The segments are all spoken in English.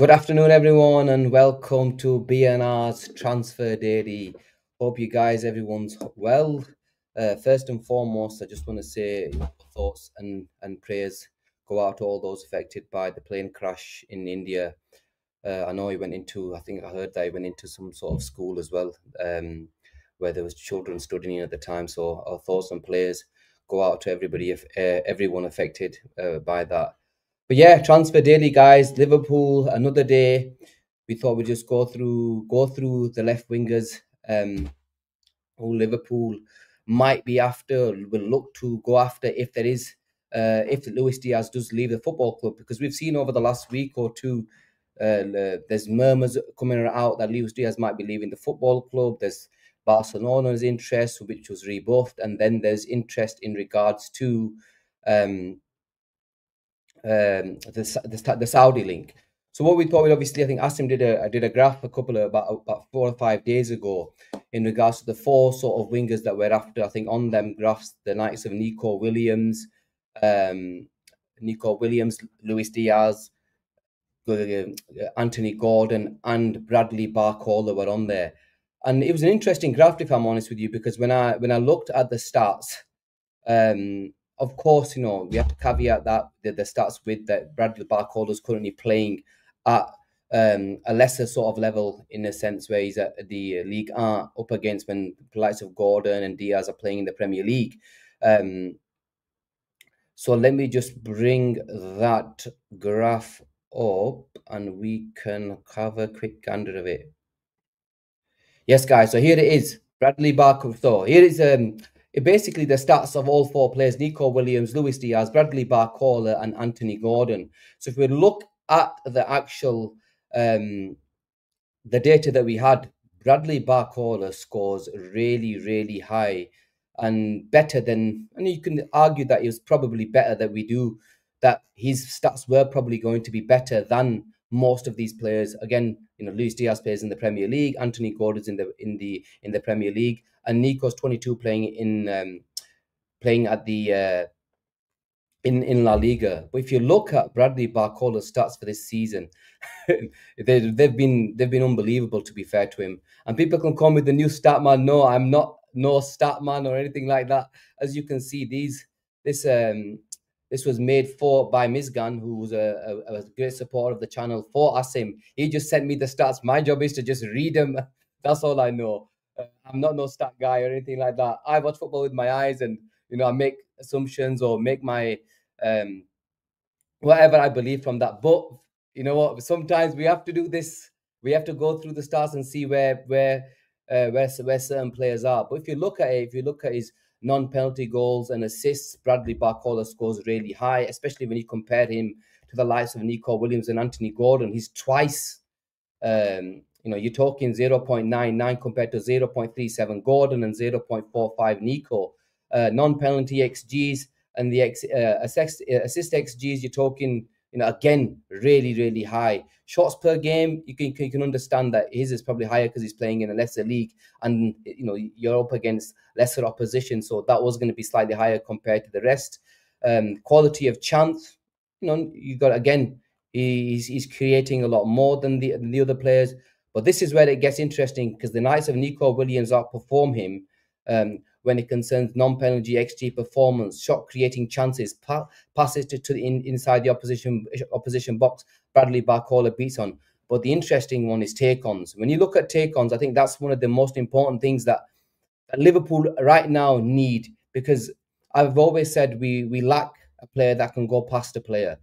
Good afternoon, everyone, and welcome to BNR's Transfer Daily. Hope you guys, everyone's well. First and foremost, I just want to say thoughts and prayers go out to all those affected by the plane crash in India. I know he went into, I think I heard that he went into some sort of school as well, where there was children studying at the time. So our thoughts and prayers go out to everybody, everyone affected by that. But yeah, transfer daily, guys. Liverpool, another day. We thought we'd just go through the left wingers. Who Liverpool might be after, will look to go after if there is, if Luis Diaz does leave the football club, because we've seen over the last week or two, there's murmurs coming out that Luis Diaz might be leaving the football club. There's Barcelona's interest, which was rebuffed, and then there's interest in regards to the Saudi link. So what we thought, obviously, I think Asim did a graph about 4 or 5 days ago in regards to the four sort of wingers that we're after. I think on them graphs, the likes of Nico Williams, Luis Diaz, Anthony Gordon, and Bradley Barcola were on there. And it was an interesting graph, if I'm honest with you, because when I looked at the stats, of course, we have to caveat that the stats with that Bradley Barcola is currently playing at a lesser sort of level, in a sense where he's at the League A up against when the likes of Gordon and Diaz are playing in the Premier League. So let me just bring that graph up and we can have a quick gander of it. Yes, guys. So here it is. Bradley Barcola. So here is basically the stats of all four players: Nico Williams, Luis Diaz, Bradley Barcola, and Anthony Gordon. So if we look at the actual the data that we had, Bradley Barcola scores really, really high and better than, and you can argue that it was probably better that his stats were probably going to be better than most of these players. Again, Luis Diaz plays in the Premier League, Anthony Gordon's in the Premier League, and Nico's 22 playing at the in La Liga. But if you look at Bradley Barcola's stats for this season, they've been unbelievable, to be fair to him. And people can call me the new stat man. No, I'm not no stat man or anything like that. As you can see, this was made by Mizgan, who was a great supporter of the channel, for Asim. He just sent me the stats. My job is to just read them. That's all I know. I'm not no stat guy or anything like that. I watch football with my eyes, and I make assumptions or make my whatever I believe from that. But you know what? Sometimes we have to do this. We have to go through the stats and see where certain players are. But if you look at his non-penalty goals and assists, Bradley Barcola scores really high, especially when you compare him to the likes of Nico Williams and Anthony Gordon. He's twice, you're talking 0.99 compared to 0.37 Gordon and 0.45 Nico. Non-penalty XGs and the assist XGs, you're talking, again, really, really high. Shots per game, you can understand that his is probably higher because he's playing in a lesser league, and you're up against lesser opposition, so that was going to be slightly higher compared to the rest. Quality of chance, you got, again, he's creating a lot more than the other players. But this is where it gets interesting, because the likes of Nico Williams outperform him when it concerns non-penalty XG performance, shot creating chances, passes inside the opposition box. Bradley Barcola beats on. But the interesting one is take-ons. When you look at take-ons, I think that's one of the most important things that Liverpool right now need, because I've always said we lack a player that can go past a player.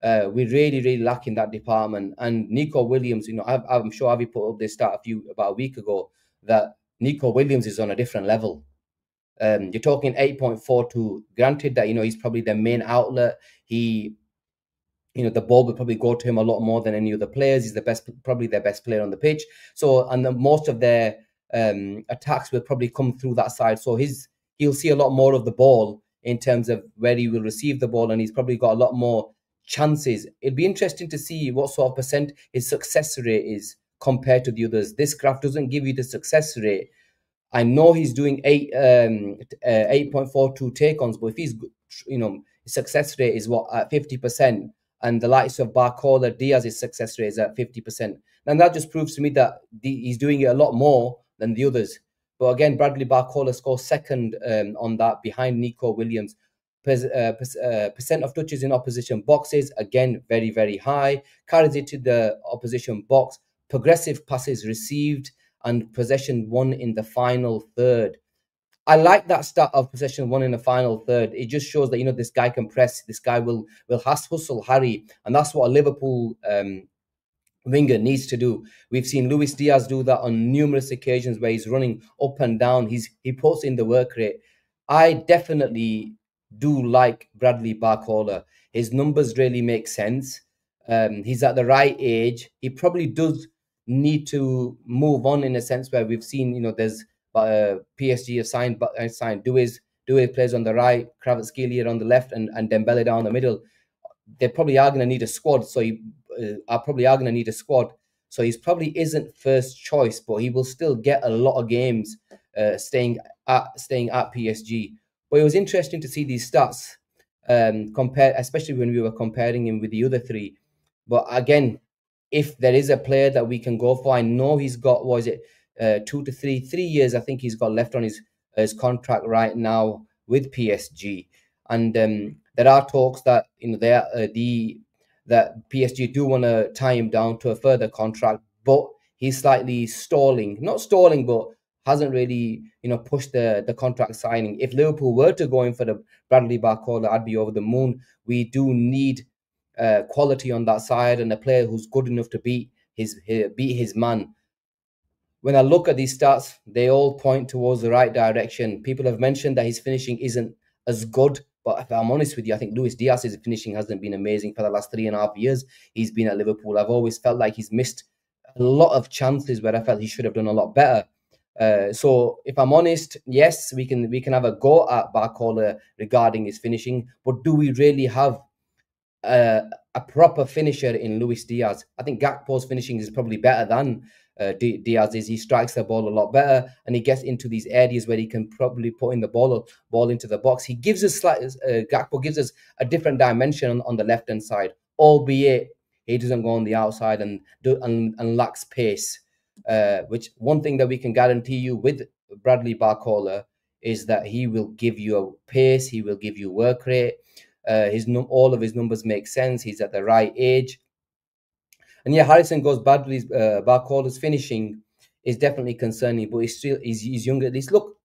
We really, really lack in that department. And Nico Williams, I'm sure Avi put up this stat about a week ago, that Nico Williams is on a different level. You're talking 8.42. Granted that he's probably their main outlet. The ball will probably go to him a lot more than any other players. He's probably their best player on the pitch. So, and most of their attacks will probably come through that side. So he'll see a lot more of the ball in terms of where he will receive the ball, and he's probably got a lot more chances. It'd be interesting to see what sort of percent his success rate is compared to the others. This graph doesn't give you the success rate. I know he's doing 8.42 take-ons, but if he's, his success rate is at 50%. and the likes of Barcola, Diaz's success rate is at 50%. And that just proves to me that he's doing it a lot more than the others. But again, Bradley Barcola scores second on that, behind Nico Williams. Percent of touches in opposition boxes, again, very, very high. Carries it to the opposition box. Progressive passes received and possession won in the final third. I like that start of possession won in the final third. It just shows that, this guy can press. This guy will hustle, harry, and that's what a Liverpool winger needs to do. We've seen Luis Diaz do that on numerous occasions where he's running up and down. He puts in the work rate. I definitely do like Bradley Barcola. His numbers really make sense. He's at the right age. He probably does need to move on in a sense where we've seen, there's PSG have signed Duiz plays on the right, Kvaratskhelia on the left, and Dembele down the middle. They probably are going to need a squad, so he's probably isn't first choice, but he will still get a lot of games staying at PSG. But it was interesting to see these stats compared, especially when we were comparing him with the other three. But again, if there is a player that we can go for, I know he's got, 2 to 3 years, I think he's got left on his contract right now with PSG. And there are talks that that PSG do want to tie him down to a further contract, but he's slightly not stalling, but hasn't really pushed the contract signing. If Liverpool were to go in for the Bradley Barcola, I'd be over the moon. We do need quality on that side, and a player who's good enough to beat his man. When I look at these stats, they all point towards the right direction. People have mentioned that his finishing isn't as good, but if I'm honest with you, I think Luis Diaz's finishing hasn't been amazing for the last 3.5 years he's been at Liverpool. I've always felt like he's missed a lot of chances where I felt he should have done a lot better. So if I'm honest, yes, we can have a go at Barcola regarding his finishing, but do we really have a proper finisher in Luis Diaz? I think Gakpo's finishing is probably better than Diaz's. He strikes the ball a lot better, and he gets into these areas where he can probably put in the ball into the box. He gives us Gakpo gives us a different dimension on the left hand side, albeit he doesn't go on the outside and lacks pace. Which one thing that we can guarantee you with Bradley Barcola is that he will give you a pace, he will give you work rate. All of his numbers make sense. He's at the right age. And yeah, Harrison goes, Barcola's finishing is definitely concerning, but he's younger. At least, look,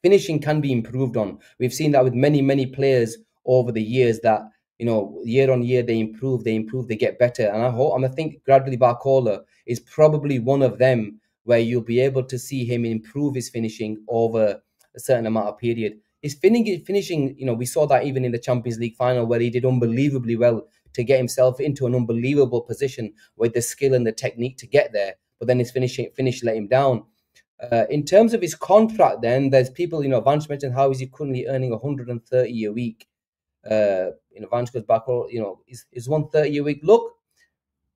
finishing can be improved on. We've seen that with many players over the years that, year on year they improve, they get better. And I think Bradley Barcola is probably one of them where you'll be able to see him improve his finishing over a certain amount of period. His finishing, we saw that even in the Champions League final where he did unbelievably well to get himself into an unbelievable position with the skill and the technique to get there. But then his finish let him down. In terms of his contract, then there's people, Vanch mentioned how is he currently earning 130 a week. Vanch goes back, is 130 a week. Look,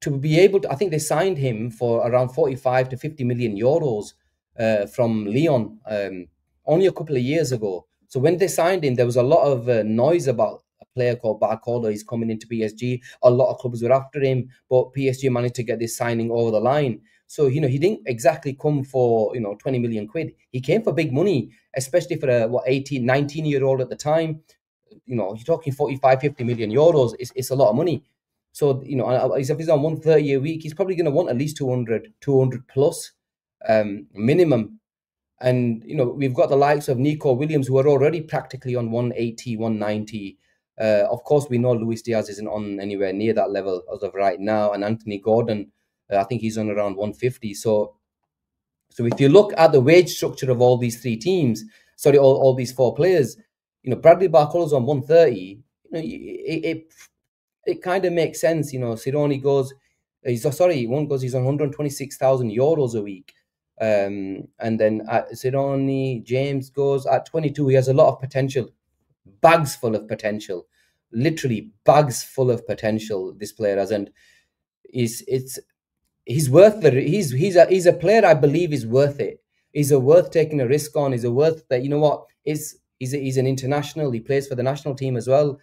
to be able to, I think they signed him for around 45 to 50 million euros from Lyon only a couple of years ago. So when they signed him, there was a lot of noise about a player called Barcola. He's coming into PSG. A lot of clubs were after him, but PSG managed to get this signing over the line. So, he didn't exactly come for, 20 million quid. He came for big money, especially for a, 18, 19-year-old at the time. You're talking 45, 50 million euros. It's a lot of money. So, if he's on 130 a week, he's probably going to want at least 200 plus minimum. And, we've got the likes of Nico Williams, who are already practically on 180, 190. Of course, we know Luis Diaz isn't on anywhere near that level as of right now. And Anthony Gordon, I think he's on around 150. So if you look at the wage structure of all these three teams, all these four players, Bradley Barcola's on 130. It kind of makes sense. Sironi goes, he's on 126,000 euros a week. And then at Sironi, James goes at 22. He has a lot of potential, bags full of potential, literally bags full of potential. This player has, and he's worth he's a player I believe is worth it. He's worth taking a risk on. He's worth that. He's an international. He plays for the national team as well.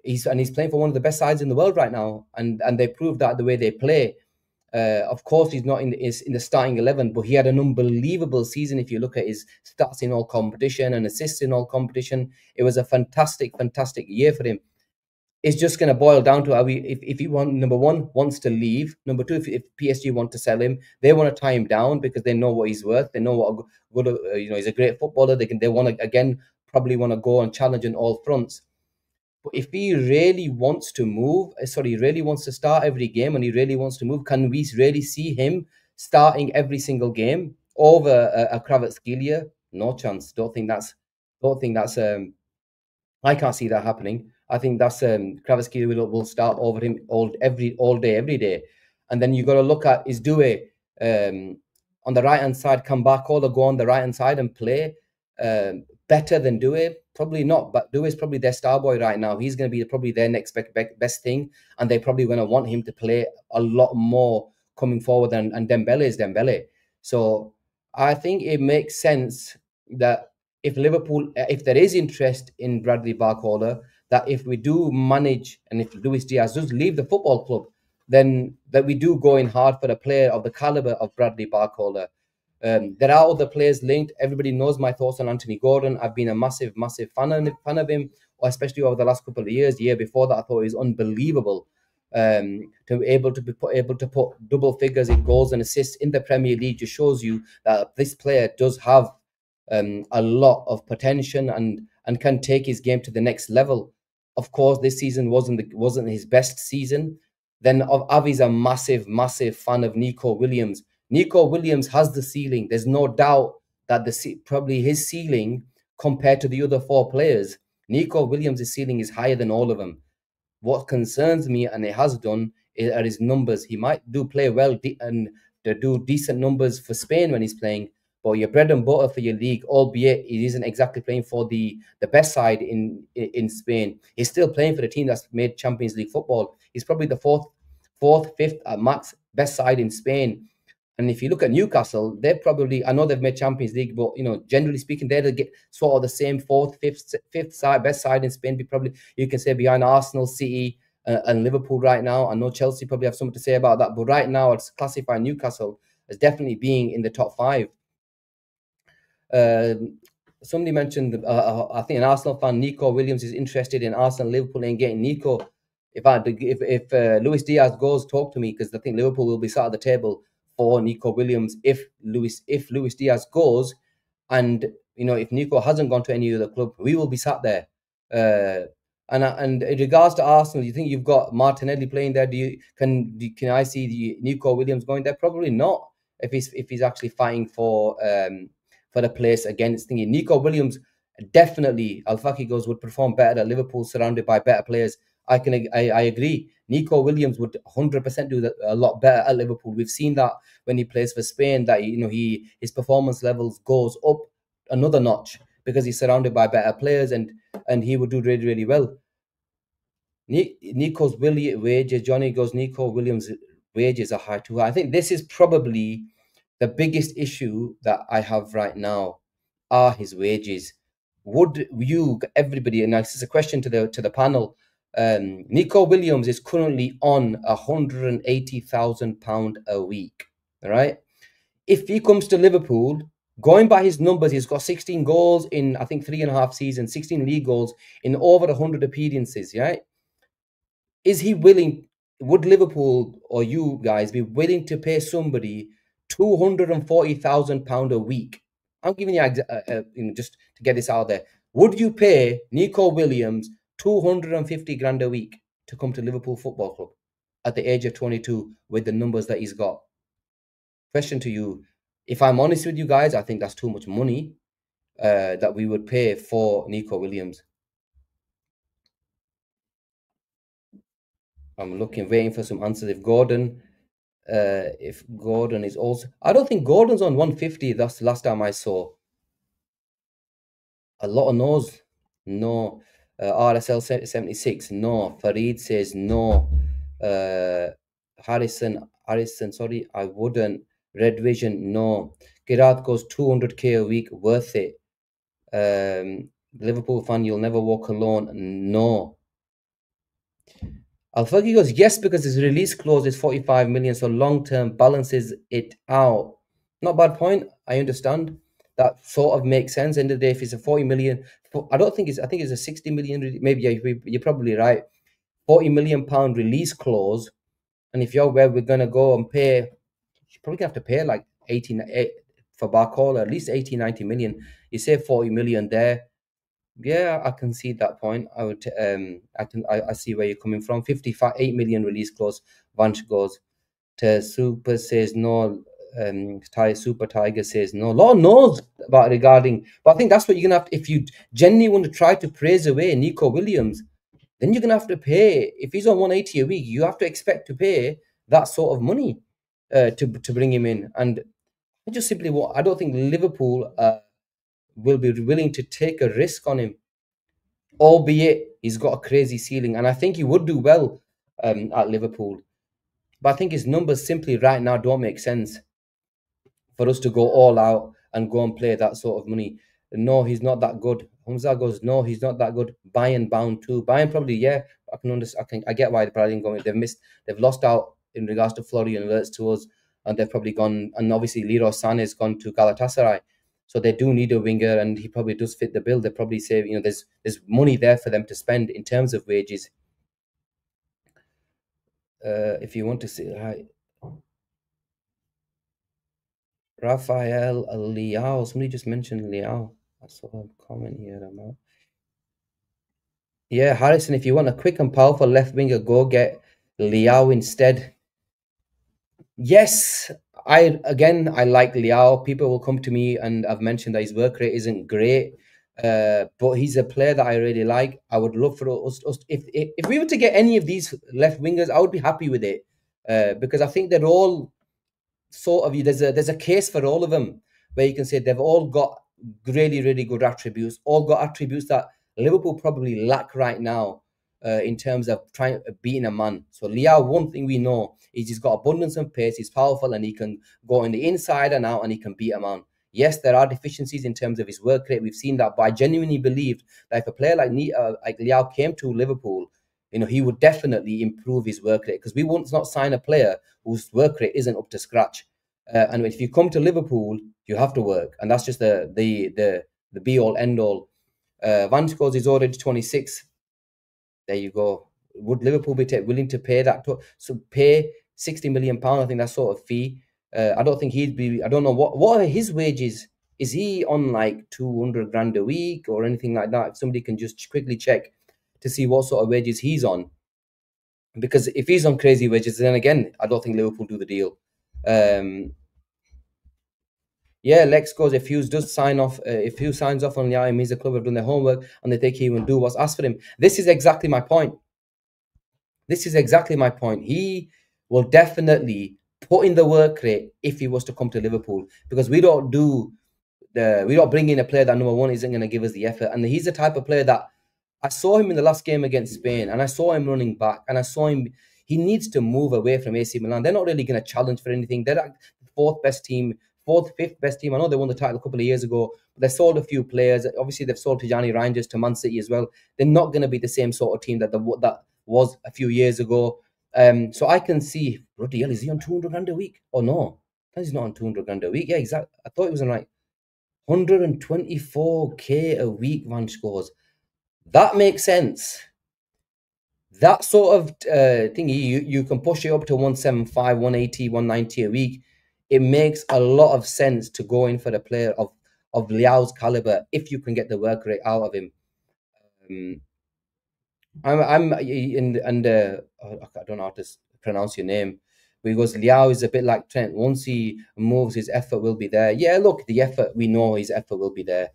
He's playing for one of the best sides in the world right now, and they proved that the way they play. Of course, he's not in the starting 11, but he had an unbelievable season. If you look at his stats in all competition and assists in all competition, it was a fantastic, fantastic year for him. It's just going to boil down to if he want number one wants to leave, number two, if PSG want to sell him, they want to tie him down because they know what he's worth. They know what good he's a great footballer. They want to again probably want to go and challenge on all fronts. But if he really wants to move, sorry, he really wants to start every game and he really wants to move, can we really see him starting every single game over a Kvaratskhelia? No chance. Don't think that's I can't see that happening. I think that's Kvaratskhelia will start over him all day, every day. And then you got to look at is Due on the right hand side, come back or go on the right hand side and play better than Due? Probably not, but Due is probably their star boy right now. He's going to be probably their next best thing, and they're probably going to want him to play a lot more coming forward. And Dembele is Dembele. So I think it makes sense that if Liverpool, if there is interest in Bradley Barcola, that if we do manage and if Luis Diaz does leave the football club, then that we do go in hard for a player of the caliber of Bradley Barcola. There are other players linked. Everybody knows my thoughts on Anthony Gordon. I've been a massive, massive fan of him, especially over the last couple of years. The year before that, I thought he was unbelievable. To be able to put double figures in goals and assists in the Premier League just shows you that this player does have a lot of potential and can take his game to the next level. Of course, this season wasn't his best season. Then Avi's a massive, massive fan of Nico Williams. Nico Williams has the ceiling. There's no doubt that probably his ceiling compared to the other four players, Nico Williams' ceiling is higher than all of them. What concerns me, and it has done, are his numbers. He might play well and do decent numbers for Spain when he's playing, but your bread and butter for your league, albeit he isn't exactly playing for the best side in Spain. He's still playing for the team that's made Champions League football. He's probably the fourth, fifth at max best side in Spain. And if you look at Newcastle, they're probably, I know they've made Champions League, but generally speaking, they'll get sort of the same fourth, fifth side, best side in Spain. Probably you can say behind Arsenal, City, and Liverpool right now. I know Chelsea probably have something to say about that, but right now I'd classify Newcastle as definitely being in the top five. Somebody mentioned, I think an Arsenal fan, Nico Williams, is interested in Arsenal, Liverpool, and getting Nico. If Luis Diaz goes, talk to me, because I think Liverpool will be sat at the table for Nico Williams if Luis Diaz goes, and if Nico hasn't gone to any other club, we will be sat there. And in regards to Arsenal, you think you've got Martinelli playing there? Can I see the Nico Williams going there? Probably not. If he's actually fighting for the place against thinking Nico Williams, definitely Al Faki goes would perform better at Liverpool surrounded by better players. I agree. Nico Williams would 100% do that a lot better at Liverpool. We've seen that when he plays for Spain, that his performance levels goes up another notch because he's surrounded by better players, and he would do really, really well. Nico's wages, Johnny goes, Nico Williams' wages are high too. I think this is probably the biggest issue that I have right now are his wages. Would you, everybody, and this is a question to the panel, Nico Williams is currently on £180,000 a week, all right? If he comes to Liverpool, going by his numbers, he's got 16 goals in, I think, 3.5 seasons, 16 league goals in over 100 appearances, right? Is he willing, would Liverpool or you guys be willing to pay somebody £240,000 a week? I'm giving you, just to get this out there. Would you pay Nico Williams 250 grand a week to come to Liverpool Football Club at the age of 22 with the numbers that he's got? Question to you. If I'm honest with you guys, I think that's too much money that we would pay for Nico Williams. I'm waiting for some answers. If Gordon is also, I don't think Gordon's on 150. That's the last time I saw. A lot of no's. No. RSL 76. No. Farid says no. Harrison, sorry, I wouldn't. Red Vision, no. Gerard goes 200k a week, worth it. Liverpool fan, you'll never walk alone. No. Alfagi goes, yes, because his release clause is 45 million, so long term balances it out. Not bad point. I understand. That sort of makes sense. End of the day, if it's a 40 million, I don't think it's, I think it's a 60 million, maybe you're probably right. 40 million pound release clause. And if you're where we're going to go and pay, you're probably going to have to pay like 18 for Barcola, at least 80, 90 million. You say 40 million there. Yeah, I can see that point. I would, I see where you're coming from. 55, 8 million release clause. Vanch goes to Super says no. Super Tiger says no. Lord knows about regarding, but I think that's what you're gonna have to, if you genuinely want to try to praise away Nico Williams, then you're gonna have to pay. If he's on 180 a week, you have to expect to pay that sort of money to bring him in. And I just simply want, I don't think Liverpool will be willing to take a risk on him, albeit he's got a crazy ceiling, and I think he would do well at Liverpool. But I think his numbers simply right now don't make sense for us to go all out and go and play that sort of money. No, he's not that good. Hamza goes, no, he's not that good. Bayern bound too. Bayern probably, yeah, I can understand. I get why they're probably going. They've lost out in regards to Florian Wirtz to us, and they've probably gone. And obviously, Leroy Sané has gone to Galatasaray, so they do need a winger, and he probably does fit the bill. They probably say, there's money there for them to spend in terms of wages. If you want to see, right. Rafael Leao. Somebody just mentioned Leao. I saw a comment here. Yeah, Harrison, if you want a quick and powerful left winger, go get Leao instead. Yes, I like Leao. People will come to me and I've mentioned that his work rate isn't great. But he's a player that I really like. I would love for us if we were to get any of these left wingers, I would be happy with it. Because I think they're all sort of, there's a case for all of them where you can say they've all got really, really good attributes, all got attributes that Liverpool probably lack right now in terms of trying beating a man. So Leao, one thing we know is he's got abundance of pace, he's powerful, and he can go in the inside and out, and he can beat a man. Yes, there are deficiencies in terms of his work rate. We've seen that, but I genuinely believed that if a player like Leao came to Liverpool, he would definitely improve his work rate, because we won't not sign a player whose work rate isn't up to scratch. And if you come to Liverpool, you have to work, and that's just the be all end all. Van Scores is already 26. There you go. Would Liverpool be willing to pay that? So pay 60 million pound. I think that sort of fee. I don't think he'd be. I don't know what are his wages. Is he on like 200 grand a week or anything like that? If somebody can just quickly check to see what sort of wages he's on, because if he's on crazy wages, then again, I don't think Liverpool do the deal. Yeah, Lex goes, if Hughes does sign off, if Hughes signs off on Liam, he's a club have done their homework and they think he will do what's asked for him. This is exactly my point. This is exactly my point. He will definitely put in the work rate if he was to come to Liverpool, because we don't bring in a player that, number one, isn't going to give us the effort. And he's the type of player that I saw him in the last game against Spain, and I saw him running back, and I saw him. He needs to move away from AC Milan. They're not really going to challenge for anything. They're like the fourth, fifth best team. I know they won the title a couple of years ago, but they sold a few players. Obviously, they've sold Tijani Rangers to Man City as well. They're not going to be the same sort of team that was a few years ago. So I can see, bloody hell, is he on 200 grand a week? Oh no, he's not on 200 grand a week. Yeah, exactly. I thought it was on like 124k a week. Van Scores. That makes sense. That sort of thing, you can push it up to 175, 180, 190 a week. It makes a lot of sense to go in for a player of Liao's caliber if you can get the work rate out of him. I'm in under I don't know how to pronounce your name, because Liao is a bit like Trent. Once he moves, his effort will be there. Yeah, look, the effort, we know his effort will be there.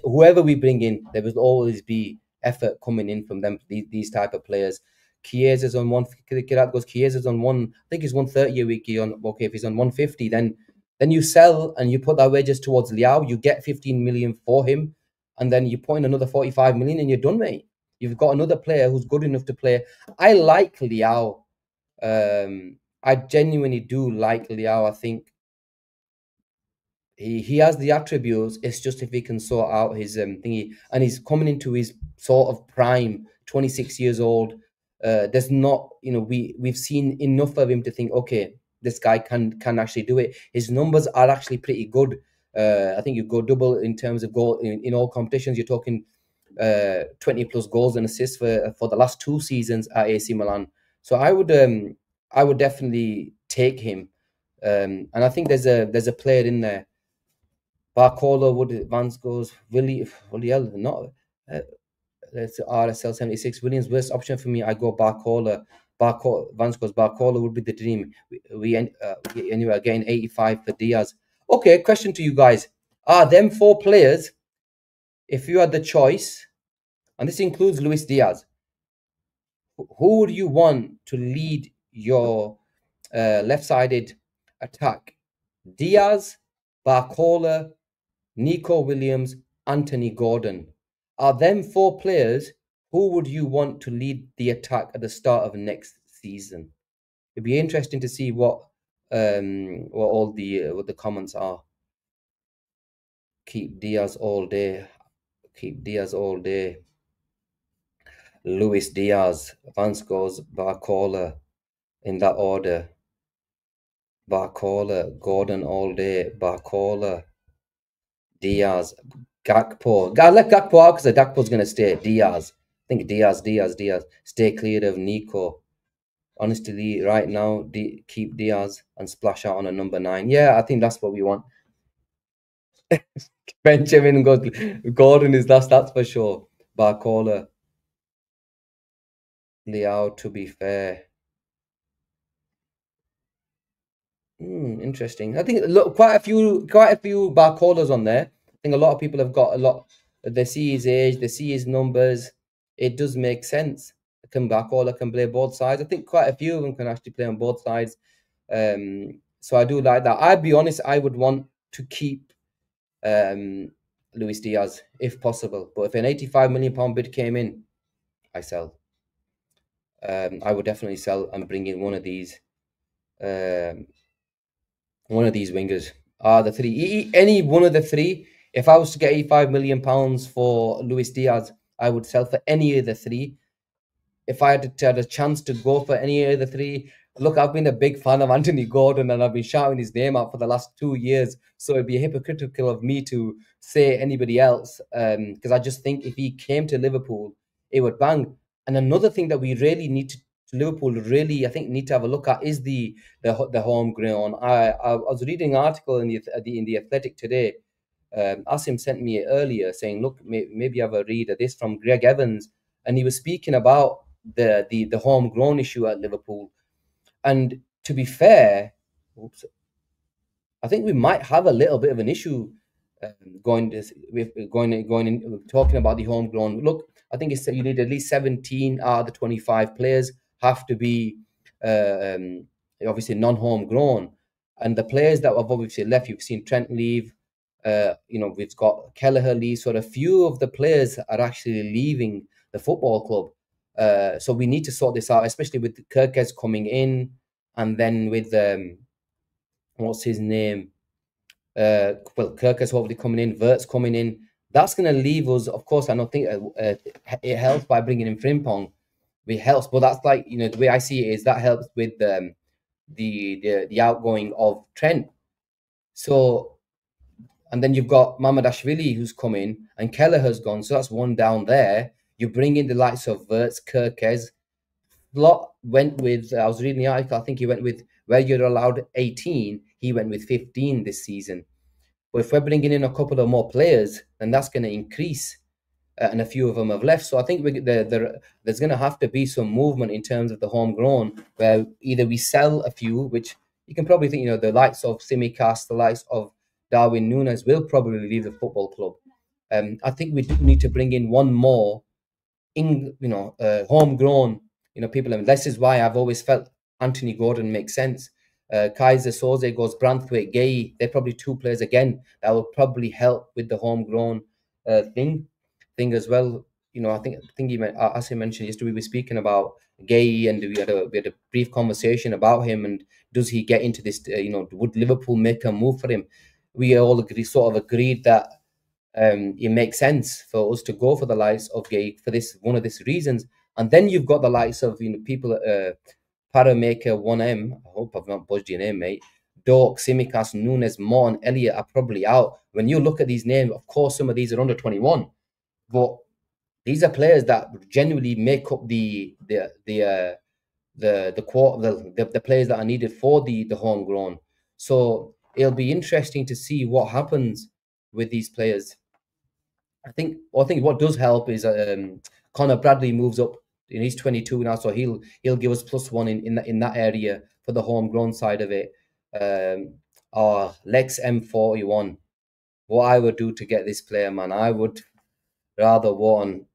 Whoever we bring in, there will always be effort coming in from them. These type of players. Chiesa's on one. Kirat goes. Chiesa's on one. I think he's 130 a week. Okay. If he's on 150, then you sell and you put that wages towards Liao. You get 15 million for him, and then you put in another 45 million, and you're done, mate. You've got another player who's good enough to play. I like Liao. I genuinely do like Liao. I think he has the attributes. It's just if he can sort out his thingy, and he's coming into his sort of prime, 26 years old. there's not, we've seen enough of him to think, okay, this guy can actually do it. His numbers are actually pretty good. I think you go double in terms of goal in all competitions. You're talking 20 plus goals and assists for the last 2 seasons at AC Milan. So I would definitely take him. And I think there's a player in there. Barcola, Wood, Vance goes, Willie, not. That's RSL 76. Williams, worst option for me. I go Barcola. Vance goes, Barcola would be the dream. Anyway, getting 85 for Diaz. Okay, question to you guys. Are them 4 players, if you had the choice, and this includes Luis Diaz, who would you want to lead your left-sided attack? Diaz, Barcola, Nico Williams, Anthony Gordon. Are them 4 players, who would you want to lead the attack at the start of next season? It'd be interesting to see what all the what the comments are. Keep Diaz all day. Keep Diaz all day. Luis Diaz, Vance goes, Barcola, in that order. Barcola, Gordon all day, Barcola, Diaz, Gakpo. God, let Gakpo out because Gakpo's going to stay. Diaz. I think Diaz. Stay clear of Nico. Honestly, right now, keep Diaz and splash out on a number 9. Yeah, I think that's what we want. Benjamin goes, Gordon is that's for sure. Barcola. Liao, to be fair. Interesting. I think look, quite a few Barcolas on there. I think a lot of people have got a lot. They see his age, they see his numbers. It does make sense. Barcola can play both sides. I think quite a few of them can actually play on both sides. So I do like that. I'd be honest, I would want to keep Luis Diaz if possible. But if an £85 million bid came in, I sell. I would definitely sell and bring in one of these wingers. The 3. Any one of the 3. If I was to get £85 million for Luis Diaz, I would sell for any of the 3. If I had a chance to go for any of the 3, look, I've been a big fan of Anthony Gordon and I've been shouting his name out for the last 2 years. So it'd be hypocritical of me to say anybody else, because I just think if he came to Liverpool, it would bang. And another thing that we really need to Liverpool really, I think, need to have a look at is the homegrown. I was reading an article in the Athletic today. Asim sent me it earlier saying, look, maybe have a read of this from Greg Evans, and he was speaking about the homegrown issue at Liverpool. And to be fair, I think we might have a little bit of an issue talking about the homegrown. Look, I think it's you need at least 17 out of the 25 players have to be obviously non-homegrown, and the players that have obviously left, you've seen Trent leave. We've got Kelleher leave, so a few of the players are actually leaving the football club. So we need to sort this out, especially with Kirkes coming in, and then with what's his name? Kirkes hopefully coming in, Wirtz coming in. That's going to leave us. Of course, I don't think it helps by bringing in Frimpong. It helps, but that's like, the way I see it is that helps with the outgoing of Trent. So, and then you've got Mamadashvili who's come in, and Kelleher's gone. So that's one down there. You bring in the likes of Wirtz, Kirkes. Lot went with, I was reading the article, I think he went with, where you're allowed 18, he went with 15 this season. But if we're bringing in a couple of more players, then that's going to increase. And a few of them have left. So I think there's going to have to be some movement in terms of the homegrown, where either we sell a few, which you can probably think, the likes of Simicast, the likes of Darwin Núñez will probably leave the football club. I think we do need to bring in one more, homegrown, people. And this is why I've always felt Anthony Gordon makes sense. Kaiser Soze goes Branthwaite, Gay. They're probably 2 players again that will probably help with the homegrown thing as well. I think as he mentioned yesterday, we were speaking about Gay, and we had a brief conversation about him, and does he get into this? Would Liverpool make a move for him? We all agreed that it makes sense for us to go for the likes of Gay for one of these reasons. And then you've got the likes of people, Paramaker 1M. I hope I've not budged your name, mate. Dork, Simicas, Nunes, Mon, Elliott are probably out. When you look at these names, of course, some of these are under 21, but these are players that genuinely make up the players that are needed for the homegrown. So it'll be interesting to see what happens with these players. I think what does help is Connor Bradley moves up. He's 22 now, so he'll give us +1 in that area for the homegrown side of it. Or Lex M41. What I would do to get this player, man, I would rather want.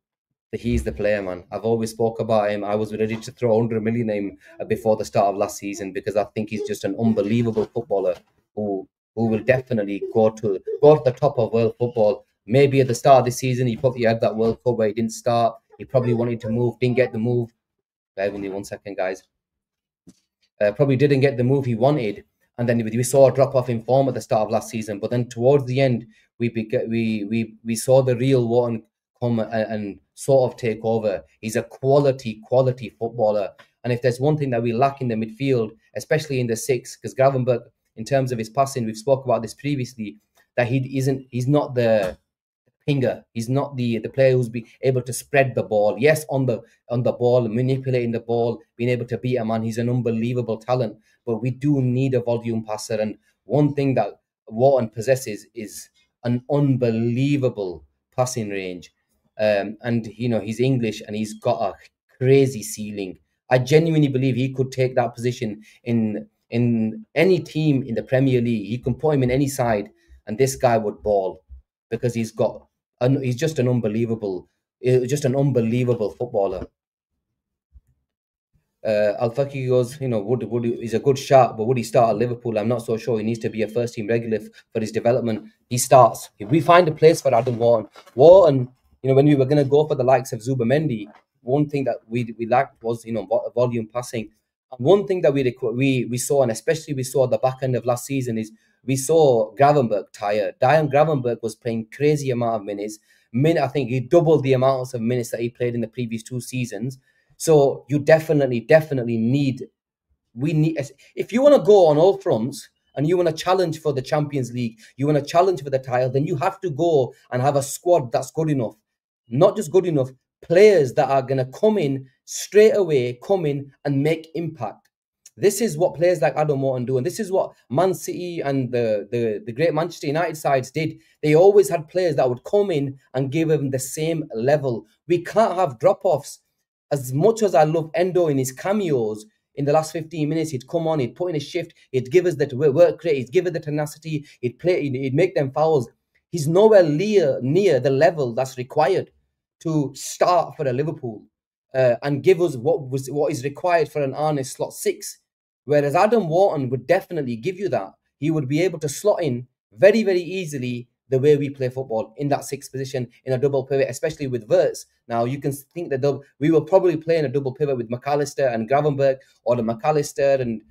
He's the player, man. I've always spoke about him. I was ready to throw 100 million at him before the start of last season because I think he's just an unbelievable footballer who will definitely go to the top of world football. Maybe at the start of the season, he probably had that World Cup where he didn't start. He probably wanted to move, didn't get the move. Bear with me 1 second, guys. Probably didn't get the move he wanted, and then we saw a drop off in form at the start of last season. But then towards the end, we saw the real Wharton come and sort of take over. He's a quality footballer, and if there's one thing that we lack in the midfield, especially in the six, because Gravenberg, in terms of his passing, we've spoke about this previously, that he's not the Pinger. He's not the player who's be able to spread the ball. Yes, on the ball, manipulating the ball, being able to beat a man. He's an unbelievable talent, but we do need a volume passer. And one thing that Wharton possesses is an unbelievable passing range. And he's English and he's got a crazy ceiling. I genuinely believe he could take that position in any team in the Premier League. You can put him in any side, and this guy would ball because he's just an unbelievable footballer. Al-Faqi goes, he's a good shot, but would he start at Liverpool? I'm not so sure. He needs to be a first team regular for his development. He starts. If we find a place for Adam Wharton, when we were going to go for the likes of Zubamendi, one thing that we lacked was volume passing. And one thing that we saw, and especially we saw at the back end of last season, is we saw Gravenberg tired. Dion Gravenberg was playing crazy amount of minutes. I think he doubled the amounts of minutes that he played in the previous 2 seasons. So you definitely need. If you want to go on all fronts and you want to challenge for the Champions League, you want to challenge for the title, then you have to go and have a squad that's good enough. Not just good enough, players that are going to come in straight away, and make impact. This is what players like Adam Wharton do, and this is what Man City and the great Manchester United sides did. They always had players that would come in and give them the same level. We can't have drop-offs. As much as I love Endo in his cameos, in the last 15 minutes, he'd come on, he'd put in a shift, he'd give us the work rate, he'd give us the tenacity, he'd make them fouls. He's nowhere near the level that's required to start for a Liverpool and give us what is required for an honest slot 6. Whereas Adam Wharton would definitely give you that. He would be able to slot in very, very easily the way we play football in that 6th position in a double pivot, especially with Wirtz. Now, you can think that we will probably play in a double pivot with McAllister and Gravenberg, or the McAllister and,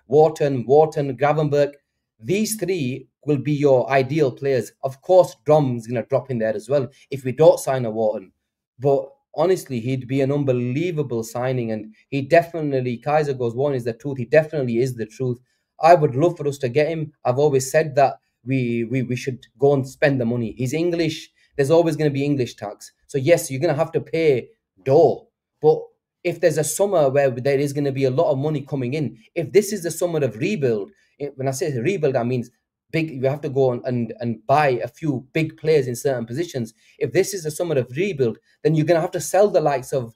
Wharton, Gravenberg. These 3 will be your ideal players. Of course, Drom's going to drop in there as well if we don't sign a Wharton. But honestly, he'd be an unbelievable signing. And he definitely, Kaiser goes, Wharton is the truth. He definitely is the truth. I would love for us to get him. I've always said that we should go and spend the money. He's English. There's always going to be English tax. So yes, you're going to have to pay dough. But if there's a summer where there is going to be a lot of money coming in, if this is the summer of rebuild, when I say rebuild, that means big. You have to go and buy a few big players in certain positions. If this is the summer of rebuild, then you're going to have to sell the likes of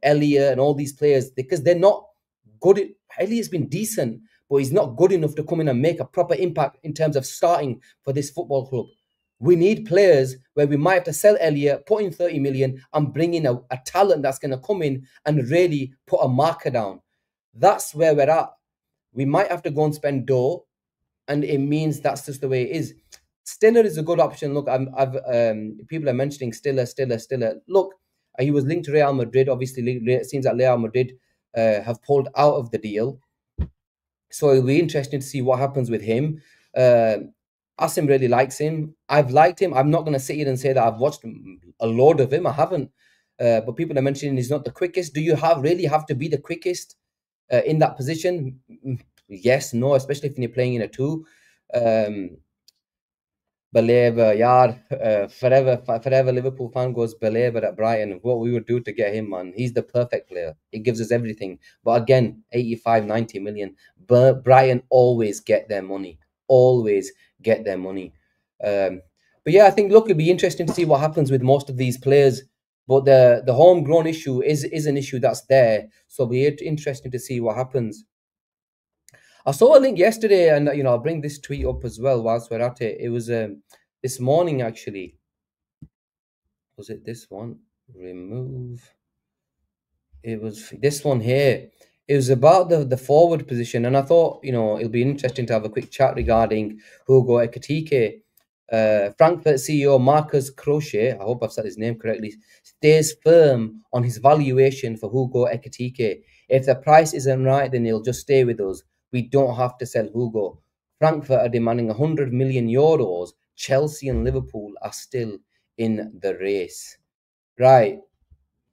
Elliott and all these players because they're not good. Elliott's been decent, but he's not good enough to come in and make a proper impact in terms of starting for this football club. We need players where we might have to sell Elliott, put in 30 million and bring in a talent that's going to come in and really put a marker down. That's where we're at. We might have to go and spend dough, and it means that's just the way it is. Stiller is a good option. Look, people are mentioning Stiller. Look, he was linked to Real Madrid. Obviously, it seems that Real Madrid have pulled out of the deal. So it'll be interesting to see what happens with him. Asim really likes him. I've liked him. I'm not going to sit here and say that I've watched a load of him. I haven't. but people are mentioning he's not the quickest. Do you really have to be the quickest in that position? Yes, no, especially if you're playing in a two. Um, Believer, yeah, forever Liverpool fan goes believer at Brighton. What we would do to get him, man. He's the perfect player. He gives us everything. But again, 85, 90 million. But Brighton always get their money. Always get their money. But yeah, I think, look, it'd be interesting to see what happens with most of these players. But the homegrown issue is an issue that's there. So it'll be interesting to see what happens. I saw a link yesterday, and I'll bring this tweet up as well whilst we're at it. It was this morning actually. Was it this one? Remove. It was this one here. It was about the forward position, and I thought it'll be interesting to have a quick chat regarding Hugo Ekitike. Frankfurt CEO Marcus Crochet, I hope I've said his name correctly, stays firm on his valuation for Hugo Ekitike. If the price isn't right, then he'll just stay with us. We don't have to sell Hugo. Frankfurt are demanding 100 million euros. Chelsea and Liverpool are still in the race. Right.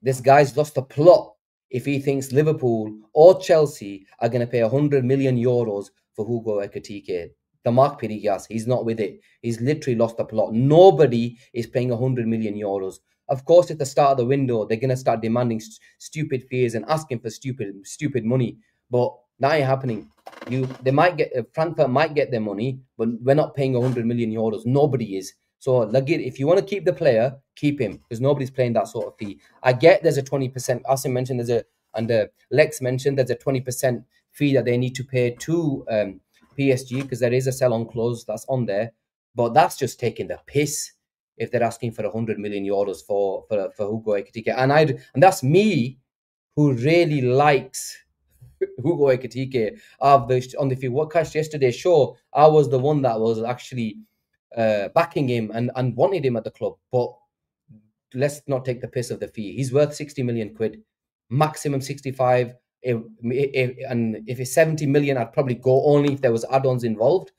This guy's lost the plot if he thinks Liverpool or Chelsea are going to pay 100 million euros for Hugo Ekitike. The Mark Pirigas, he's not with it. He's literally lost the plot. Nobody is paying 100 million euros. Of course, at the start of the window, they're going to start demanding stupid fees and asking for stupid money. But that ain't happening. They might get Frankfurt might get their money, but we're not paying 100 million euros. Nobody is. So, if you want to keep the player, keep him, because nobody's playing that sort of fee. I get there's a 20%. Asim mentioned Lex mentioned there's a 20% fee that they need to pay to PSG, because there is a sell-on clause that's on there. But that's just taking the piss if they're asking for 100 million euros for Hugo Ekitike. And that's me, who really likes Hugo Ekitike. On the Few Whatcast yesterday's show, I was the one that was actually backing him and wanted him at the club. But let's not take the piss of the fee. He's worth 60 million quid, maximum 65. And if it's 70 million, I'd probably go only if there was add-ons involved.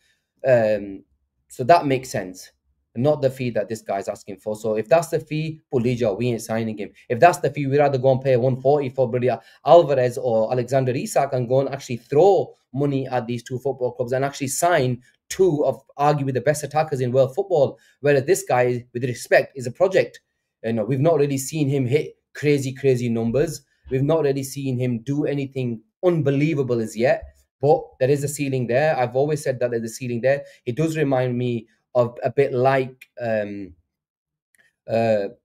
So that makes sense. Not the fee that this guy's asking for. So if that's the fee, Pulija, we ain't signing him. If that's the fee, we'd rather go and pay 140 for Brulia Alvarez or Alexander Isak and go and actually throw money at these two football clubs and actually sign two of arguably the best attackers in world football. Whereas this guy, with respect, is a project. We've not really seen him hit crazy numbers. We've not really seen him do anything unbelievable as yet. But there is a ceiling there. I've always said that there's a ceiling there. It does remind me of a bit like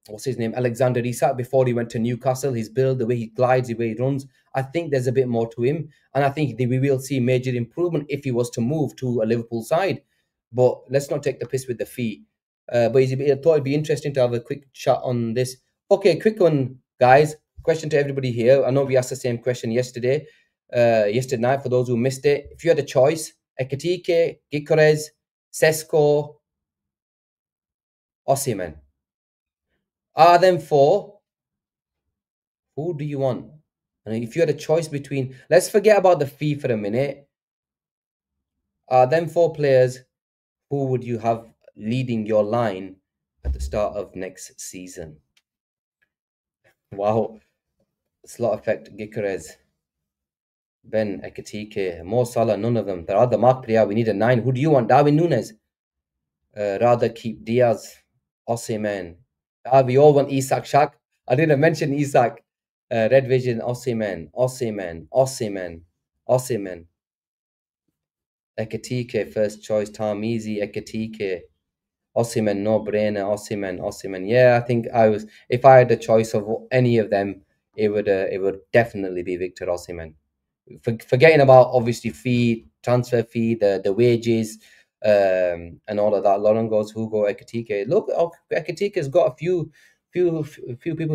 what's his name, Alexander Isak, before he went to Newcastle. His build, the way he glides, the way he runs, I think there's a bit more to him, and I think we will see major improvement if he was to move to a Liverpool side. But let's not take the piss with the fee. But I thought it'd be interesting to have a quick chat on this. Okay, quick one, guys. Question to everybody here. I know we asked the same question yesterday night, for those who missed it. If you had a choice, Ekitike, Gyökeres, Sesko, Osimhen, are them four, who do you want? And if you had a choice between, let's forget about the fee for a minute. Are them four players, who would you have leading your line at the start of next season? Wow. Slot effect, Gyökeres, Ben, Ekitike, Mo Salah, none of them. There are the Mark Priya. We need a 9. Who do you want? Darwin Núñez. Rather keep Diaz, Osimhen. We all want Isak Shak. I didn't mention Isak. Red Vision, Osimhen. Ekitike, first choice. Tarmizi, Ekitike. Osimhen, no brainer. Osimhen. Yeah, I think if I had the choice of any of them, it would definitely be Victor Osimhen. Forgetting about obviously transfer fee, the wages, and all of that. Lauren goes, Hugo Ekitike. Look, Ekitike has got a few people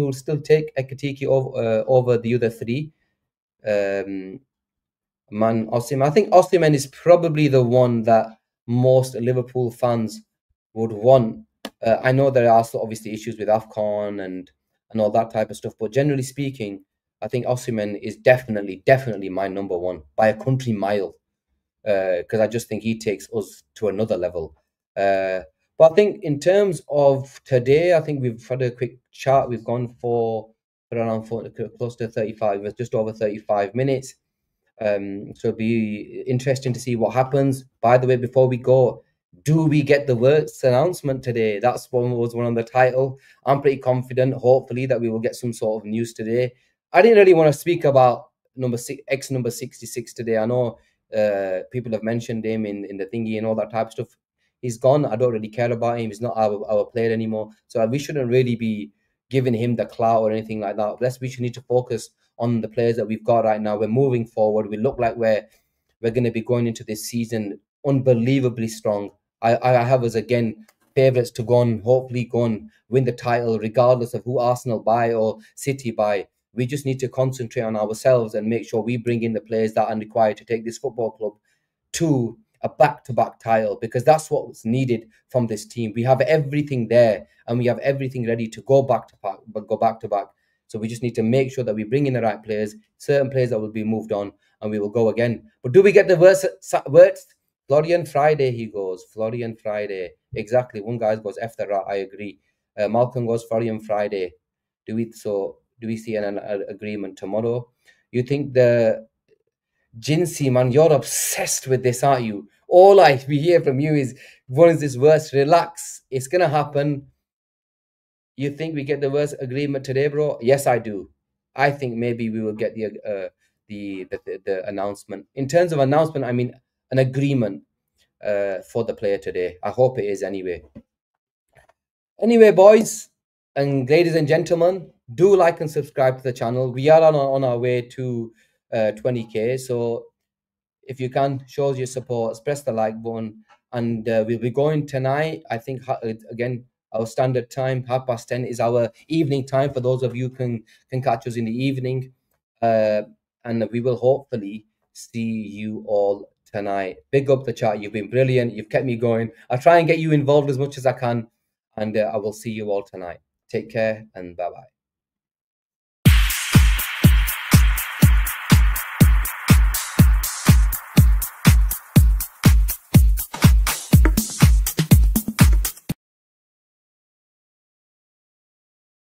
who still take Ekitike over the other three. Osimhen. I think Osimhen is probably the one that most Liverpool fans would want. I know there are obviously issues with AFCON and all that type of stuff, but generally speaking, I think Osimhen is definitely my number one by a country mile, because I just think he takes us to another level. But I think in terms of today, I think we've had a quick chat. We've gone for around close to 35, just over 35 minutes. So it'll be interesting to see what happens. By the way, before we go, do we get the Wirtz announcement today? That's one was one on the title. I'm pretty confident, hopefully, that we will get some sort of news today. I didn't really want to speak about number 66 today. I know people have mentioned him in the thingy and all that type of stuff. He's gone. I don't really care about him. He's not our player anymore. So we shouldn't really be giving him the clout or anything like that. We should need to focus on the players that we've got right now. We're moving forward. We look like we're going to be going into this season unbelievably strong. I have us again favourites to go on, hopefully go and win the title, regardless of who Arsenal buy or City buy. We just need to concentrate on ourselves and make sure we bring in the players that are required to take this football club to a back-to-back title, because that's what's needed from this team. We have everything there and we have everything ready to go back to back. So we just need to make sure that we bring in the right players, certain players that will be moved on, and we will go again. But do we get the words? Florian Friday, he goes. Florian Friday. Exactly. One guy goes F the rat. I agree. Malcolm goes Florian Friday. Do we see an agreement tomorrow? You think the Jinsey, man, you're obsessed with this, aren't you? All I hear from you is, what is this worst? Relax. It's going to happen. You think we get the worst agreement today, bro? Yes, I do. I think maybe we will get the announcement. In terms of announcement, I mean an agreement for the player today. I hope it is anyway. Anyway, boys and ladies and gentlemen, do like and subscribe to the channel. We are on our way to 20k. So if you can, show us your support, press the like button, and we'll be going tonight. I think again, our standard time, 10:30, is our evening time for those of you can catch us in the evening, and we will hopefully see you all tonight. Big up the chat. You've been brilliant. You've kept me going. I'll try and get you involved as much as I can, and I will see you all tonight. Take care and bye bye.